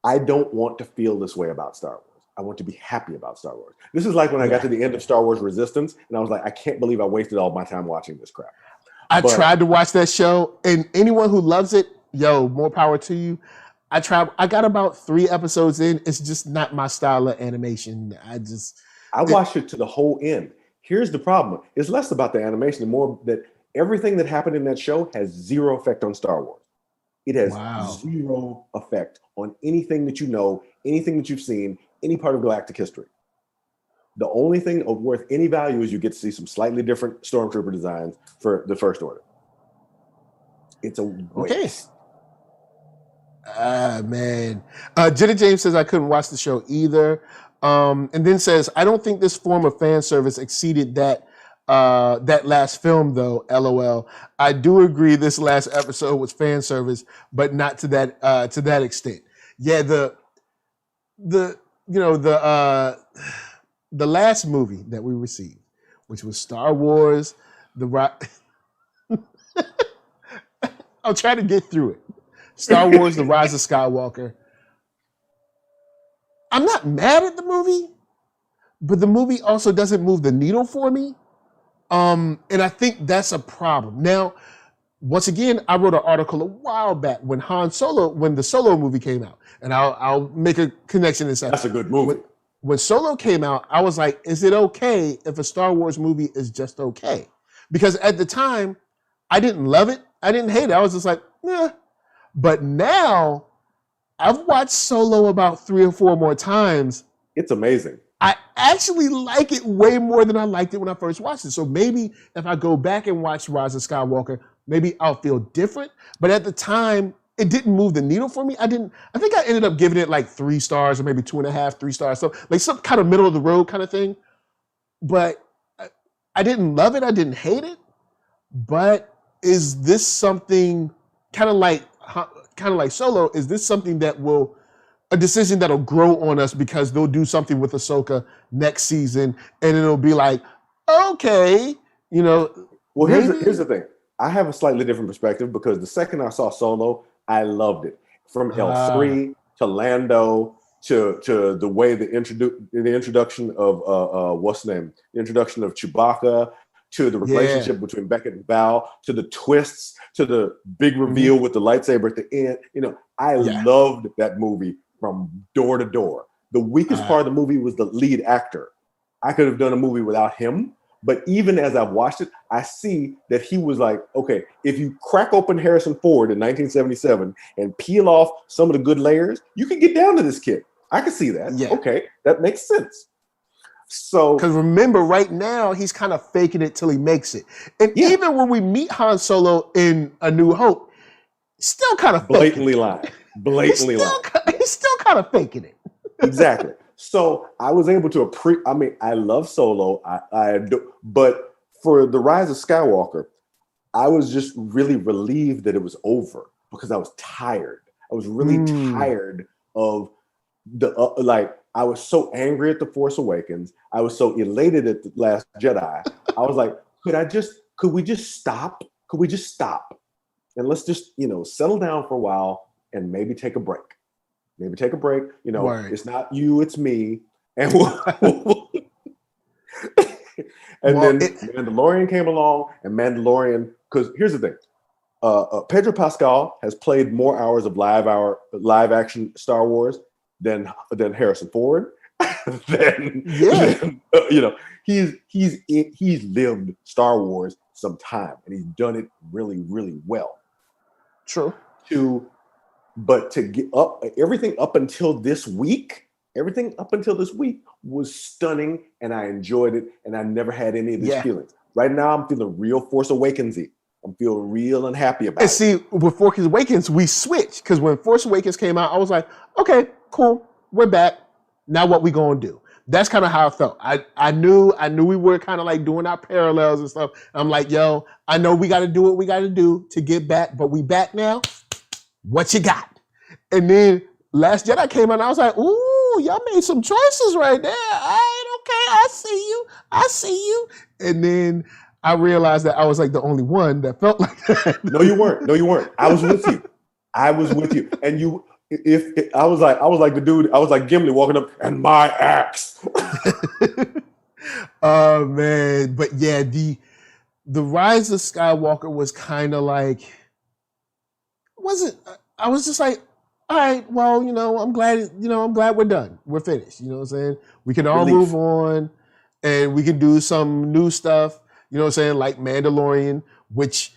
I don't want to feel this way about Star Wars. I want to be happy about Star Wars. This is like when I got to the end of Star Wars Resistance and I was like, I can't believe I wasted all my time watching this crap. I tried to watch that show, and anyone who loves it, yo, more power to you. I got about 3 episodes in. It's just not my style of animation. I watched it to the whole end. Here's the problem. It's less about the animation and more that everything that happened in that show has zero effect on Star Wars. It has zero effect on anything that you know, anything that you've seen, any part of galactic history. The only thing of worth any value is you get to see some slightly different stormtrooper designs for the First Order. It's a waste. Man. Jenna James says, I couldn't watch the show either. And then says, I don't think this form of fan service exceeded that last film though, LOL. I do agree this last episode was fan service, but not to that extent. Yeah, the last movie that we received, which was Star Wars, I'll try to get through it. Star Wars, The Rise of Skywalker. I'm not mad at the movie, but the movie also doesn't move the needle for me. And I think that's a problem. Now, once again, I wrote an article a while back when the Solo movie came out, and I'll make a connection in a second. That's a good movie. When Solo came out, I was like, is it okay if a Star Wars movie is just okay? Because at the time, I didn't love it. I didn't hate it. I was just like, eh. But now, I've watched Solo about 3 or 4 more times. It's amazing. I actually like it way more than I liked it when I first watched it. So maybe if I go back and watch Rise of Skywalker, maybe I'll feel different. But at the time, it didn't move the needle for me. I think I ended up giving it like 3 stars or maybe 2.5, 3 stars. So like some kind of middle of the road kind of thing. But I didn't love it. I didn't hate it. But is this something kind of like Solo? Is this something that a decision that'll grow on us because they'll do something with Ahsoka next season and it'll be like, okay, Well, here's the thing. I have a slightly different perspective because the second I saw Solo, I loved it. From L3 to Lando to the way the introduction of what's the name? The introduction of Chewbacca, to the relationship between Beckett and Val, to the twists, to the big reveal with the lightsaber at the end. I loved that movie from door to door. The weakest part of the movie was the lead actor. I could have done a movie without him, But even as I've watched it, I see that he was like, okay, if you crack open Harrison Ford in 1977 and peel off some of the good layers, you can get down to this kid. I can see that. Yeah. Okay, that makes sense. So, because remember, right now he's kind of faking it till he makes it, and even when we meet Han Solo in A New Hope, still kind of blatantly lying. Blatantly lying. He's still kind of faking it. Exactly. So I was able to appreciate. I mean, I love Solo. I do, but for The Rise of Skywalker, I was just really relieved that it was over because I was tired. I was really tired of the I was so angry at The Force Awakens. I was so elated at The Last Jedi. I was like, could we just stop? Could we just stop? And let's just, settle down for a while and maybe take a break. Maybe take a break. Right. It's not you, it's me. And then Mandalorian came along, and Mandalorian, because here's the thing. Pedro Pascal has played more hours of live action Star Wars than Harrison Ford. He's lived Star Wars some time, and he's done it really, really well. True. But to get up, everything up until this week was stunning, and I enjoyed it, and I never had any of these feelings. Right now, I'm feeling real Force Awakens-y. I'm feeling real unhappy about it. And see, with Force Awakens, we switched, because when Force Awakens came out, I was like, okay, cool, we're back. Now what we gonna do? That's kind of how I felt. I knew we were kind of like doing our parallels and stuff. I'm like, yo, I know we got to do what we got to do to get back, but we back now. What you got? And then Last Jedi came out, and I was like, ooh, y'all made some choices right there. All right, okay, I see you. And then I realized that I was like the only one that felt like that. No, you weren't. I was with you. And you, I was like the dude, I was like Gimli walking up, and my axe. Oh man, but yeah, the Rise of Skywalker was kind of like, I was just like, all right, well, I'm glad we're done. We're finished. You know what I'm saying? We can all move on, and we can do some new stuff. You know what I'm saying? Like Mandalorian, which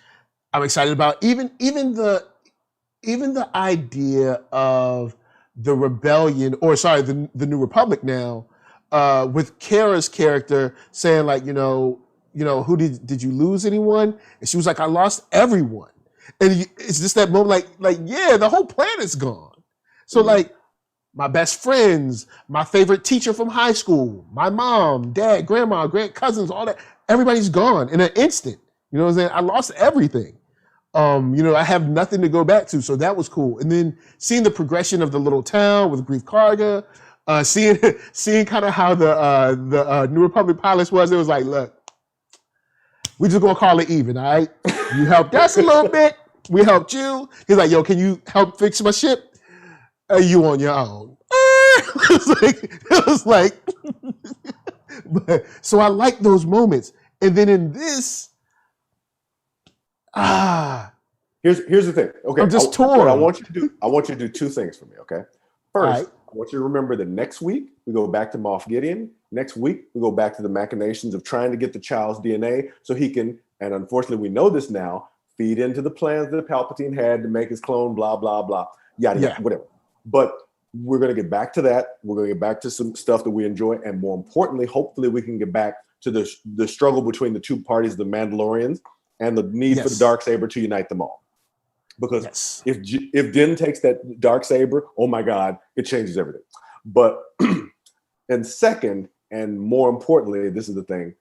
I'm excited about. Even the idea of the rebellion, the New Republic now, with Kara's character saying like, who did you lose anyone? And she was like, I lost everyone. And it's just that moment, like, yeah, the whole planet's gone. So like, my best friends, my favorite teacher from high school, my mom, dad, grandma, great cousins, all that, everybody's gone in an instant. You know what I'm saying? I lost everything. I have nothing to go back to, so that was cool. And then seeing the progression of the little town with Grief Karga, seeing kind of how the New Republic pilots was, it was like, look, we just gonna call it even, all right? You helped us a little bit, we helped you. He's like, yo, can you help fix my ship? You on your own. It was like, so I like those moments. And then in this, here's the thing. Okay, I'm just torn. What I want you to do two things for me. Okay, first, right. I want you to remember that next week we go back to Moff Gideon. Next week we go back to the machinations of trying to get the child's DNA so he can, and unfortunately we know this now, feed into the plans that Palpatine had to make his clone. Blah blah blah. Yada whatever. But we're going to get back to that. We're going to get back to some stuff that we enjoy, and more importantly, hopefully, we can get back to the struggle between the two parties, the Mandalorians, and the need for the Darksaber to unite them all. Because if Din takes that Darksaber, oh my God, it changes everything. But and second, and more importantly, this is the thing: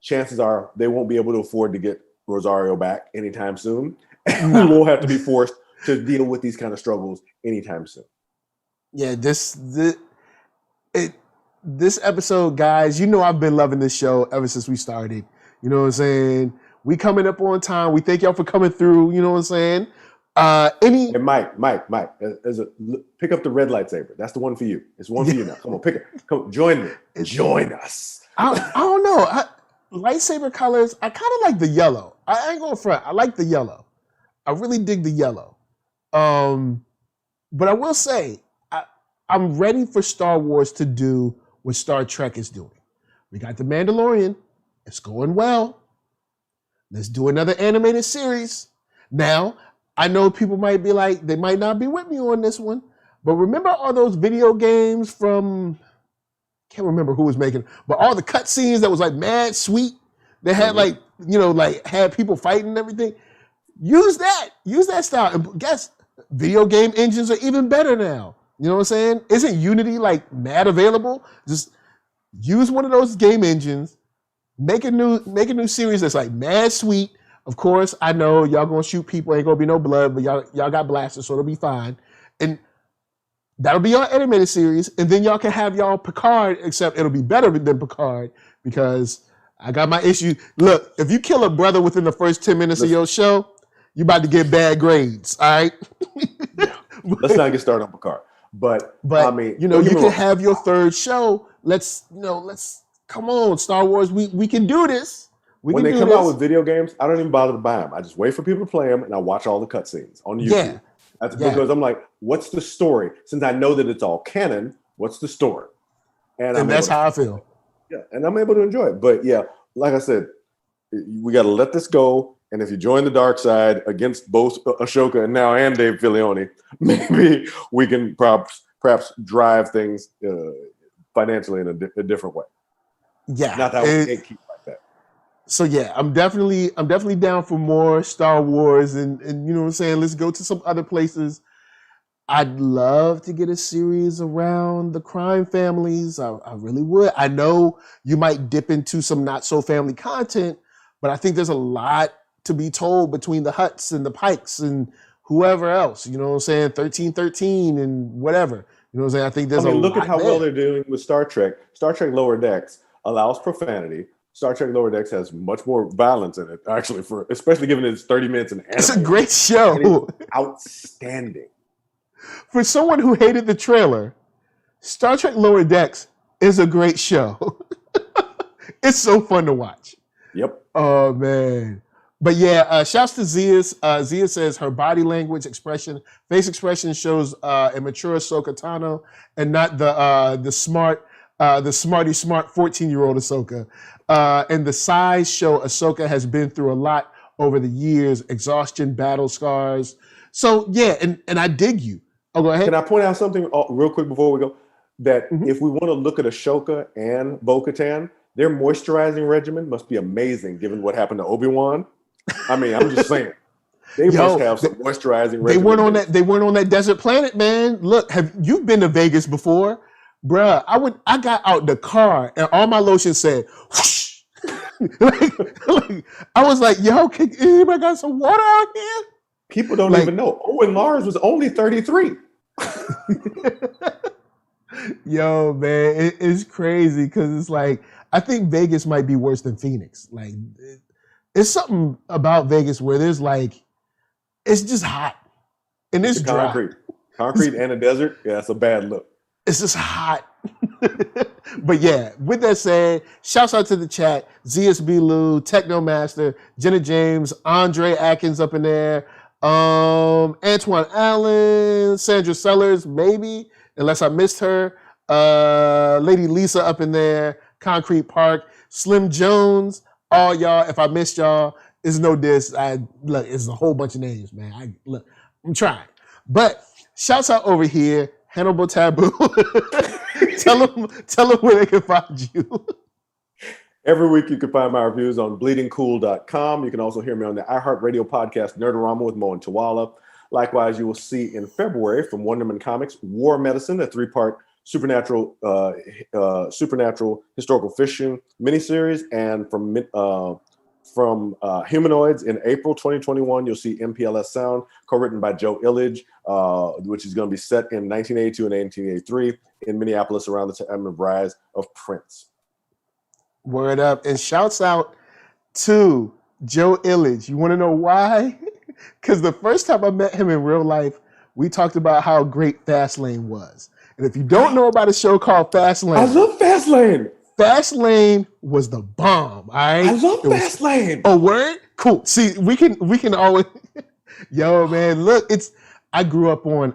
chances are they won't be able to afford to get Rosario back anytime soon. We won't have to be forced to deal with these kind of struggles anytime soon. Yeah, this episode, guys, I've been loving this show ever since we started. You know what I'm saying? We coming up on time. We thank y'all for coming through. You know what I'm saying? Hey, Mike, pick up the red lightsaber. That's the one for you. It's one for you now. Come on, pick it. Come, join me. Join us. I don't know. Lightsaber colors, I kind of like the yellow. I ain't going front. I like the yellow. I really dig the yellow. But I will say, I'm ready for Star Wars to do what Star Trek is doing. We got the Mandalorian. It's going well. Let's do another animated series. Now, I know people might be like, they might not be with me on this one, but remember all those video games from, can't remember who was making, but all the cutscenes that was like mad sweet. They had like, like had people fighting and everything. Use that style. And guess video game engines are even better now. You know what I'm saying? Isn't Unity like mad available? Just use one of those game engines, make a new series that's like mad sweet. Of course, I know y'all gonna shoot people, ain't gonna be no blood, but y'all got blasters, so it'll be fine. And that'll be your animated series, and then y'all can have y'all Picard, except it'll be better than Picard because I got my issue. Look, if you kill a brother within the first 10 minutes of your show, you about to get bad grades, all right? Let's not get started on Picard. But I mean, you can have your third show. Let's come on, Star Wars. We can do this. When they come out with video games, I don't even bother to buy them. I just wait for people to play them, and I watch all the cutscenes on YouTube. Yeah. That's because I'm like, what's the story? Since I know that it's all canon, what's the story? And that's how I feel. Yeah, and I'm able to enjoy it. But yeah, like I said, we got to let this go. And if you join the dark side against both Ashoka and Dave Filoni, maybe we can perhaps drive things financially in a different way. Yeah, not that we can't keep like that. So yeah, I'm definitely down for more Star Wars, and you know what I'm saying. Let's go to some other places. I'd love to get a series around the crime families. I really would. I know you might dip into some not so family content, but I think there's a lot to be told between the Hutts and the Pikes and whoever else. You know what I'm saying? 1313 and whatever. You know what I'm saying? I think there's look at how well they're doing with Star Trek. Star Trek Lower Decks allows profanity. Star Trek Lower Decks has much more violence in it, actually, especially given it's 30 minutes in anime. It's a great show. And it's outstanding. For someone who hated the trailer, Star Trek Lower Decks is a great show. It's so fun to watch. Yep. Oh, man. But yeah, shouts to Zia. Zia says her body language expression, face expression shows a mature Ahsoka Tano and not the smarty smart 14-year-old Ahsoka. And the size show Ahsoka has been through a lot over the years, exhaustion, battle scars. So yeah, and I dig you. Oh, go ahead. Can I point out something real quick before we go? That if we want to look at Ashoka and Bo-Katan, their moisturizing regimen must be amazing given what happened to Obi-Wan. I mean, I'm just saying. They must have some moisturizing regimen. They weren't on that desert planet, man. Look, have you been to Vegas before? Bruh, I got out the car and all my lotion said, whoosh. I was like, yo, anybody got some water out here? People don't even know. Owen Lars was only 33. Yo, man, it's crazy because it's like, I think Vegas might be worse than Phoenix. Like, it's something about Vegas where there's like, it's just hot and it's dry. Concrete and a desert. Yeah, it's a bad look. It's just hot. But yeah, with that said, shouts out to the chat. ZSB Lou, Techno Master, Jenna James, Andre Atkins up in there, Antoine Allen, Sandra Sellers, maybe, unless I missed her. Lady Lisa up in there, Concrete Park, Slim Jones, all y'all. If I missed y'all, it's no diss. Look, it's a whole bunch of names, man. I'm trying. But shouts out over here. Hannibal Taboo. tell them where they can find you. Every week you can find my reviews on bleedingcool.com. You can also hear me on the iHeartRadio podcast Nerdorama with Mo and Tawala. Likewise, you will see in February from Wonderman Comics, War Medicine, a 3-part supernatural historical fiction miniseries, and from Humanoids in April 2021, you'll see MPLS Sound, co-written by Joe Illidge, which is going to be set in 1982 and 1983 in Minneapolis around the time of rise of Prince. Word up. And shouts out to Joe Illidge. You want to know why? Because the first time I met him in real life, we talked about how great Fastlane was. And if you don't know about a show called Fastlane. I love Fastlane. Fastlane was the bomb, all right? I love Fastlane. Oh, word? Cool. See, we can always... Yo, man, look, I grew up on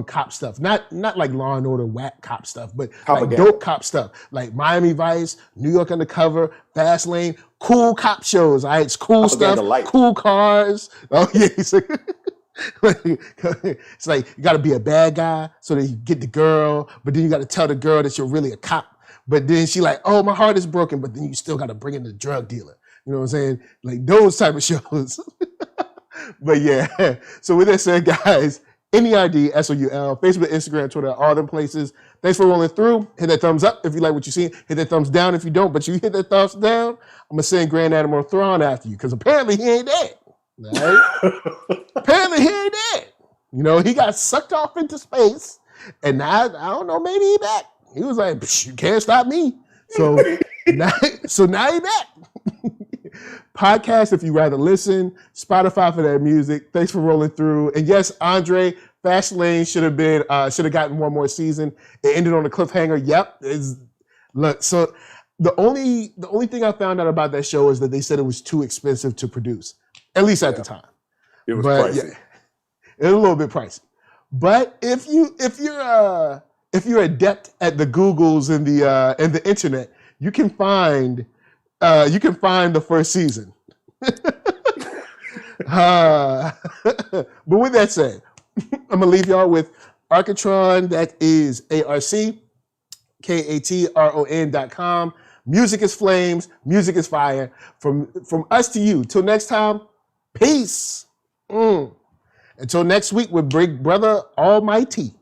cop stuff, not like Law and Order whack cop stuff, but like Propaganda. dope cop stuff, like Miami Vice, New York Undercover, Fast Lane, cool cop shows. All right, it's cool Propaganda stuff, light. cool cars. Oh yeah, it's like you got to be a bad guy so that you get the girl, but then you got to tell the girl that you're really a cop. But then she like, oh, my heart is broken, but then you still got to bring in the drug dealer. You know what I'm saying? Like those type of shows. But yeah, so with that said, guys, NERD, SOUL, Facebook, Instagram, Twitter, all them places. Thanks for rolling through. Hit that thumbs up if you like what you see. Hit that thumbs down if you don't. But you hit that thumbs down, I'm going to send Grand Admiral Thrawn after you because apparently he ain't dead. Right? Apparently he ain't dead. You know, he got sucked off into space. And now, I don't know, maybe he back. He was like, you can't stop me. So now he back. Podcast if you rather listen. Spotify for that music. Thanks for rolling through. And yes, Andre, Fast Lane should have gotten one more season. It ended on a cliffhanger. Yep. Look, so the only thing I found out about that show is that they said it was too expensive to produce, at least at the time. It was pricey. Yeah, it was a little bit pricey. But if you're adept at the Googles and the internet, you can find the first season. But with that said, I'm gonna leave y'all with Arcatron. That is ARCKATRON.com. Music is flames. Music is fire. From us to you. Till next time, peace. Until next week with Big Brother Almighty.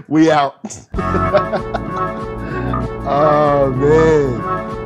We out. Oh man.